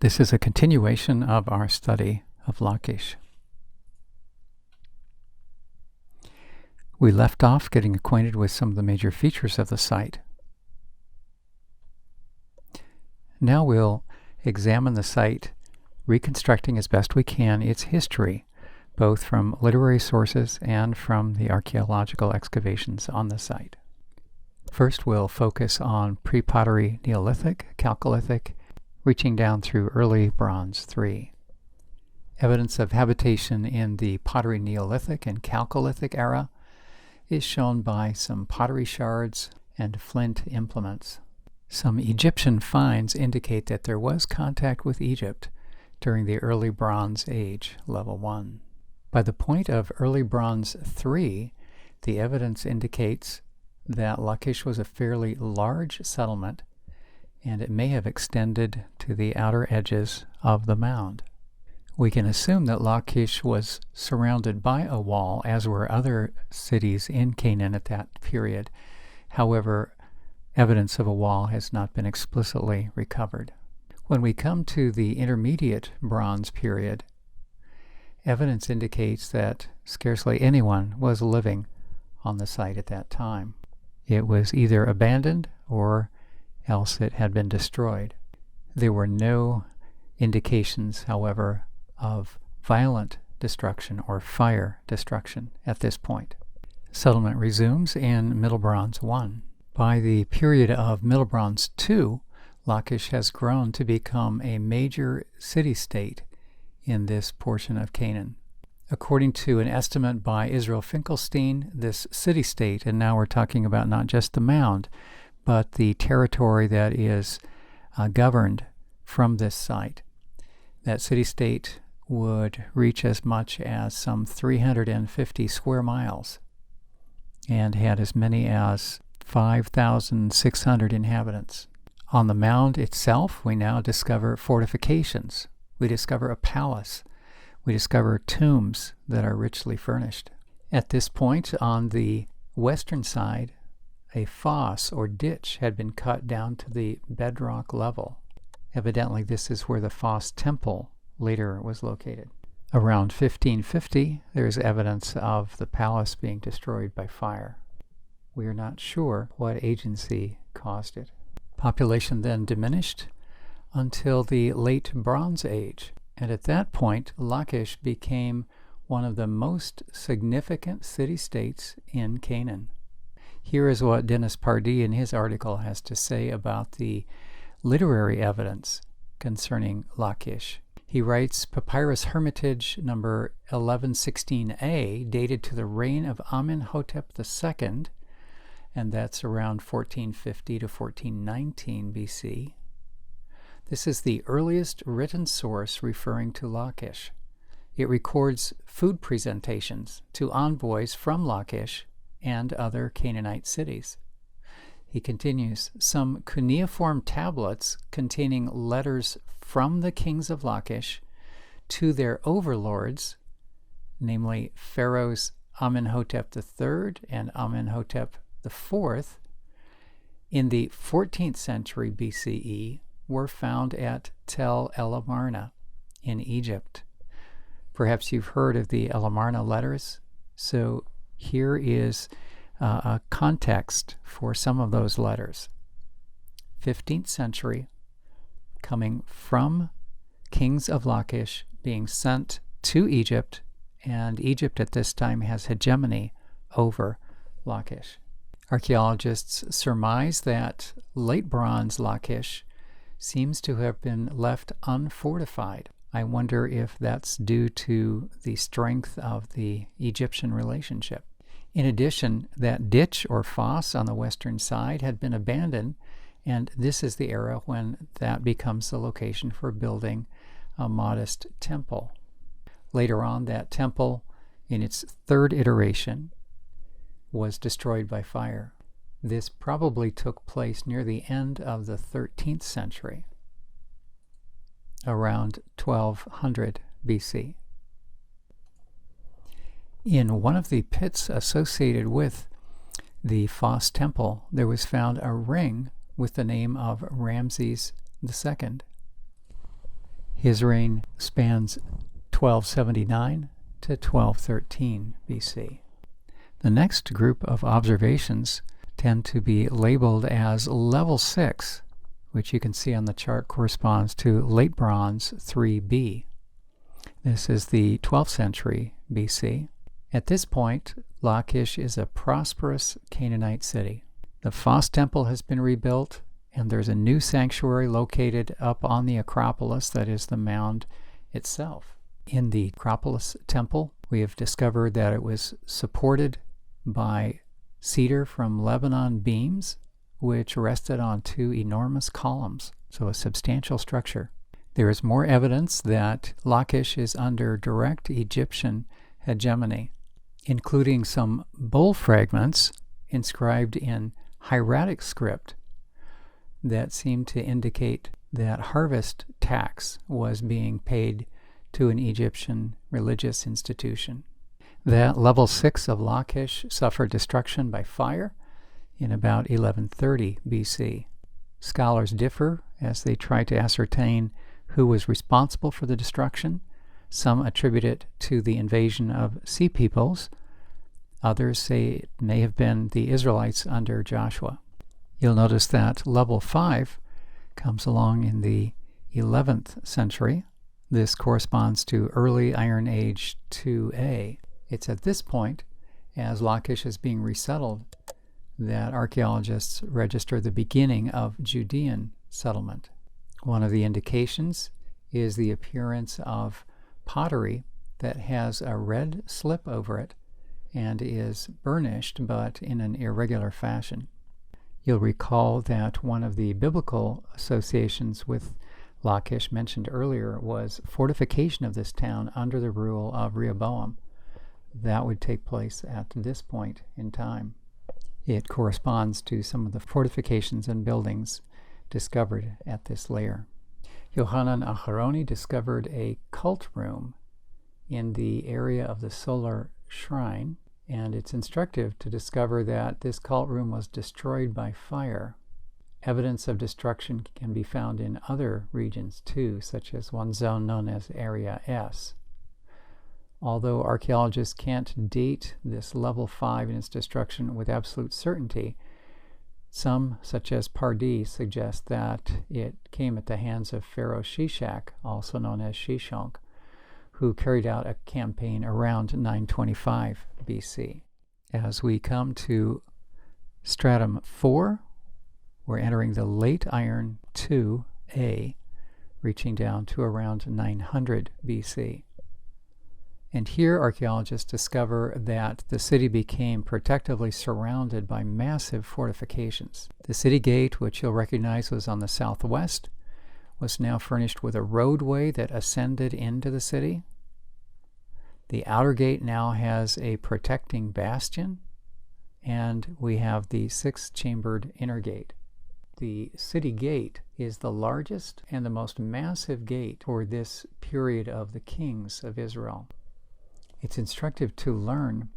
This is a continuation of our study of Lachish. We left off getting acquainted with some of the major features of the site. Now we'll examine the site, reconstructing as best we can its history, both from literary sources and from the archaeological excavations on the site. First, we'll focus on pre-pottery Neolithic, Chalcolithic, reaching down through early Bronze III. Evidence of habitation in the pottery Neolithic and Chalcolithic era is shown by some pottery shards and flint implements. Some Egyptian finds indicate that there was contact with Egypt during the early Bronze Age, level 1. By the point of early Bronze III, the evidence indicates that Lachish was a fairly large settlement, and it may have extended to the outer edges of the mound. We can assume that Lachish was surrounded by a wall, as were other cities in Canaan at that period. However, evidence of a wall has not been explicitly recovered. When we come to the intermediate Bronze period, evidence indicates that scarcely anyone was living on the site at that time. It was either abandoned or else it had been destroyed. There were no indications, however, of violent destruction or fire destruction at this point. Settlement resumes in Middle Bronze I. By the period of Middle Bronze II, Lachish has grown to become a major city-state in this portion of Canaan. According to an estimate by Israel Finkelstein, this city-state, and now we're talking about not just the mound, but the territory that is governed from this site, that city-state would reach as much as some 350 square miles and had as many as 5,600 inhabitants. On the mound itself, we now discover fortifications. We discover a palace. We discover tombs that are richly furnished. At this point, on the western side, a fosse or ditch had been cut down to the bedrock level. Evidently, this is where the Fosse Temple later was located. Around 1550, there is evidence of the palace being destroyed by fire. We are not sure what agency caused it. Population then diminished until the late Bronze Age, and at that point, Lachish became one of the most significant city-states in Canaan. Here is what Dennis Pardee in his article has to say about the literary evidence concerning Lachish. He writes, Papyrus Hermitage number 1116a, dated to the reign of Amenhotep II, and that's around 1450 to 1419 BC. This is the earliest written source referring to Lachish. It records food presentations to envoys from Lachish and other Canaanite cities. He continues, some cuneiform tablets containing letters from the kings of Lachish to their overlords, namely pharaohs Amenhotep III and Amenhotep IV, in the 14th century BCE, were found at Tel El Amarna in Egypt. Perhaps you've heard of the El Amarna letters, so here is a context for some of those letters. 15th century, coming from kings of Lachish, being sent to Egypt, and Egypt at this time has hegemony over Lachish. Archaeologists surmise that late Bronze Lachish seems to have been left unfortified. I wonder if that's due to the strength of the Egyptian relationship. In addition, that ditch or fosse on the western side had been abandoned, and this is the era when that becomes the location for building a modest temple. Later on, that temple, in its third iteration, was destroyed by fire. This probably took place near the end of the 13th century, around 1200 BC. In one of the pits associated with the Fosse Temple, there was found a ring with the name of Ramses II. His reign spans 1279 to 1213 BC. The next group of observations tend to be labeled as level 6, which you can see on the chart corresponds to Late Bronze 3B. This is the 12th century BC. At this point, Lachish is a prosperous Canaanite city. The Phos temple has been rebuilt, and there's a new sanctuary located up on the Acropolis, that is the mound itself. In the Acropolis temple, we have discovered that it was supported by cedar from Lebanon beams, which rested on 2 enormous columns, so a substantial structure. There is more evidence that Lachish is under direct Egyptian hegemony, including some bowl fragments inscribed in hieratic script that seem to indicate that harvest tax was being paid to an Egyptian religious institution. That level 6 of Lachish suffered destruction by fire in about 1130 BC. Scholars differ as they try to ascertain who was responsible for the destruction. Some attribute it to the invasion of sea peoples. Others say it may have been the Israelites under Joshua. You'll notice that level 5 comes along in the 11th century. This corresponds to early Iron Age 2A. It's at this point, as Lachish is being resettled, that archaeologists register the beginning of Judean settlement. One of the indications is the appearance of pottery that has a red slip over it and is burnished, but in an irregular fashion. You'll recall that one of the biblical associations with Lachish mentioned earlier was fortification of this town under the rule of Rehoboam. That would take place at this point in time. It corresponds to some of the fortifications and buildings discovered at this layer. Yohanan Acharoni discovered a cult room in the area of the solar shrine, and it's instructive to discover that this cult room was destroyed by fire. Evidence of destruction can be found in other regions too, such as one zone known as Area S. Although archaeologists can't date this level 5 and its destruction with absolute certainty, some, such as Pardee, suggest that it came at the hands of Pharaoh Shishak, also known as Shishonk, who carried out a campaign around 925 BC. As we come to stratum 4, we're entering the late Iron 2A, reaching down to around 900 BC. And here archaeologists discover that the city became protectively surrounded by massive fortifications. The city gate, which you'll recognize was on the southwest, was now furnished with a roadway that ascended into the city. The outer gate now has a protecting bastion, and we have the 6-chambered inner gate. The city gate is the largest and the most massive gate for this period of the kings of Israel. It's instructive to learn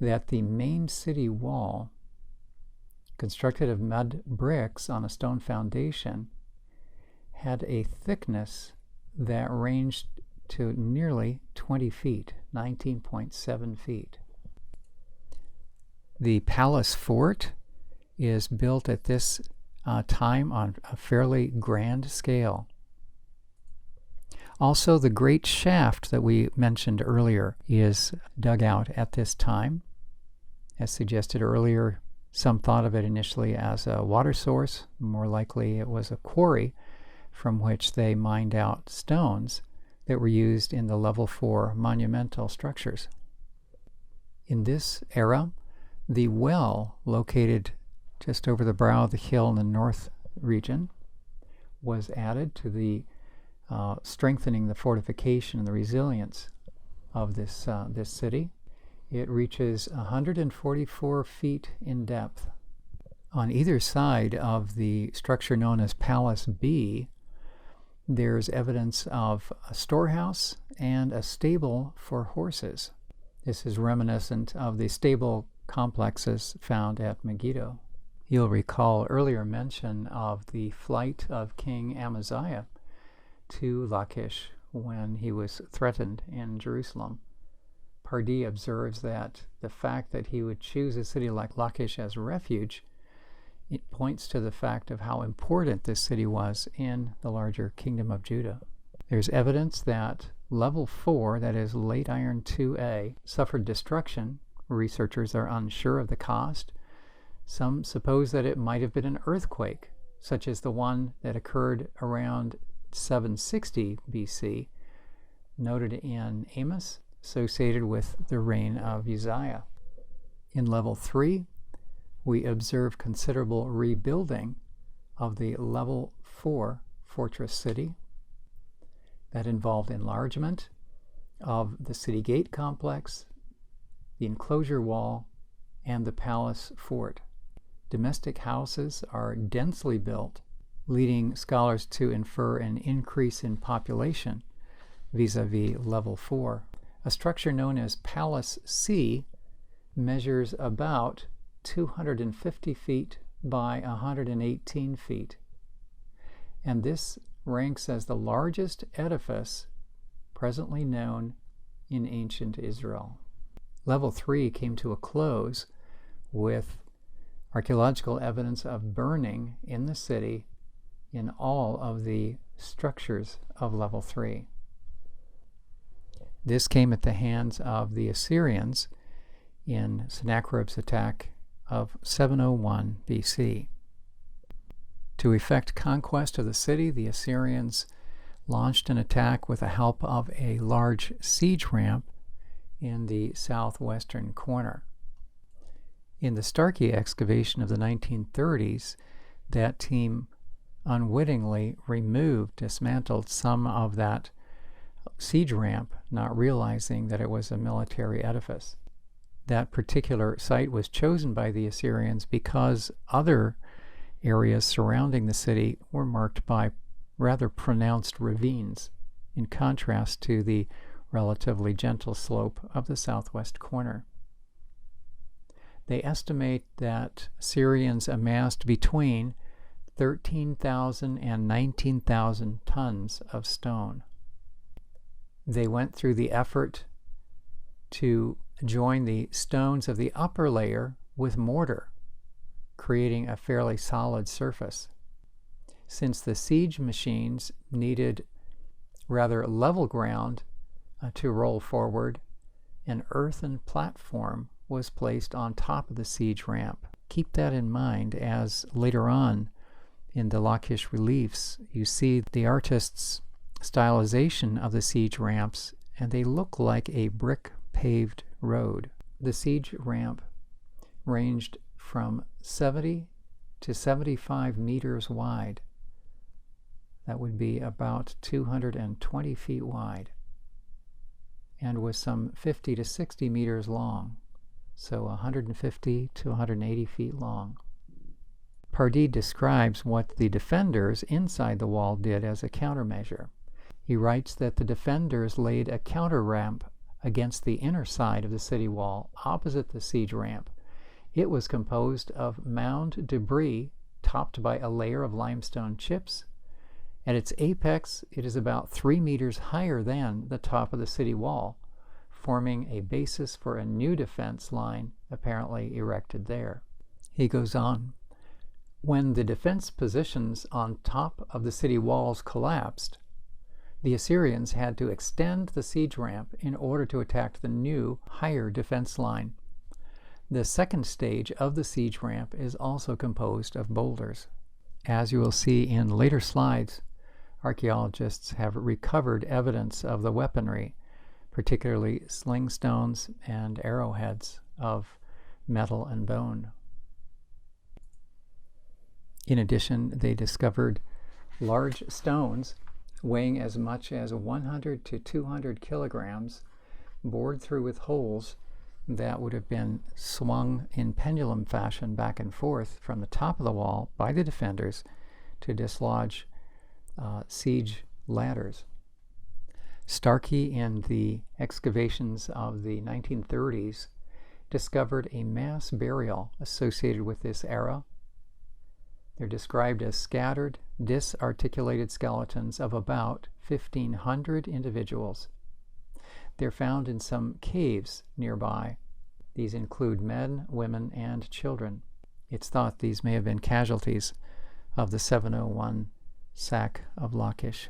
that the main city wall, constructed of mud bricks on a stone foundation, had a thickness that ranged to nearly 20 feet, 19.7 feet. The palace fort is built at this time on a fairly grand scale. Also, the great shaft that we mentioned earlier is dug out at this time. As suggested earlier, some thought of it initially as a water source. More likely it was a quarry from which they mined out stones that were used in the level 4 monumental structures. In this era, the well located just over the brow of the hill in the north region was added to the strengthening the fortification and the resilience of this city. It reaches 144 feet in depth. On either side of the structure known as Palace B, there's evidence of a storehouse and a stable for horses. This is reminiscent of the stable complexes found at Megiddo. You'll recall earlier mention of the flight of King Amaziah to Lachish when he was threatened in Jerusalem. Pardee observes that the fact that he would choose a city like Lachish as refuge, it points to the fact of how important this city was in the larger kingdom of Judah. There's evidence that level 4, that is late iron 2A, suffered destruction. Researchers are unsure of the cost. Some suppose that it might have been an earthquake, such as the one that occurred around 760 BC, noted in Amos, associated with the reign of Uzziah. In level 3, we observe considerable rebuilding of the level 4 fortress city that involved enlargement of the city gate complex, the enclosure wall, and the palace fort. Domestic houses are densely built, leading scholars to infer an increase in population vis-a-vis level 4. A structure known as Palace C measures about 250 feet by 118 feet, and this ranks as the largest edifice presently known in ancient Israel. Level 3 came to a close with archaeological evidence of burning in the city in all of the structures of level 3. This came at the hands of the Assyrians in Sennacherib's attack of 701 BC. To effect conquest of the city, the Assyrians launched an attack with the help of a large siege ramp in the southwestern corner. In the Starkey excavation of the 1930s, that team unwittingly dismantled some of that siege ramp, not realizing that it was a military edifice. That particular site was chosen by the Assyrians because other areas surrounding the city were marked by rather pronounced ravines, in contrast to the relatively gentle slope of the southwest corner. They estimate that Assyrians amassed between 13,000 and 19,000 tons of stone. They went through the effort to join the stones of the upper layer with mortar, creating a fairly solid surface. Since the siege machines needed rather level ground to roll forward, an earthen platform was placed on top of the siege ramp. Keep that in mind as later on in the Lachish reliefs you see the artist's stylization of the siege ramps, and they look like a brick paved road. The siege ramp ranged from 70 to 75 meters wide. That would be about 220 feet wide, and was some 50 to 60 meters long, so 150 to 180 feet long. Pardee describes what the defenders inside the wall did as a countermeasure. He writes that the defenders laid a counter ramp against the inner side of the city wall opposite the siege ramp. It was composed of mound debris topped by a layer of limestone chips. At its apex, it is about 3 meters higher than the top of the city wall, forming a basis for a new defense line apparently erected there. He goes on, when the defense positions on top of the city walls collapsed, the Assyrians had to extend the siege ramp in order to attack the new, higher defense line. The second stage of the siege ramp is also composed of boulders. As you will see in later slides, archaeologists have recovered evidence of the weaponry, particularly sling stones and arrowheads of metal and bone. In addition, they discovered large stones weighing as much as 100 to 200 kilograms, bored through with holes that would have been swung in pendulum fashion back and forth from the top of the wall by the defenders to dislodge siege ladders. Starkey, in the excavations of the 1930s, discovered a mass burial associated with this era They're described as scattered, disarticulated skeletons of about 1,500 individuals. They're found in some caves nearby. These include men, women, and children. It's thought these may have been casualties of the 701 sack of Lachish.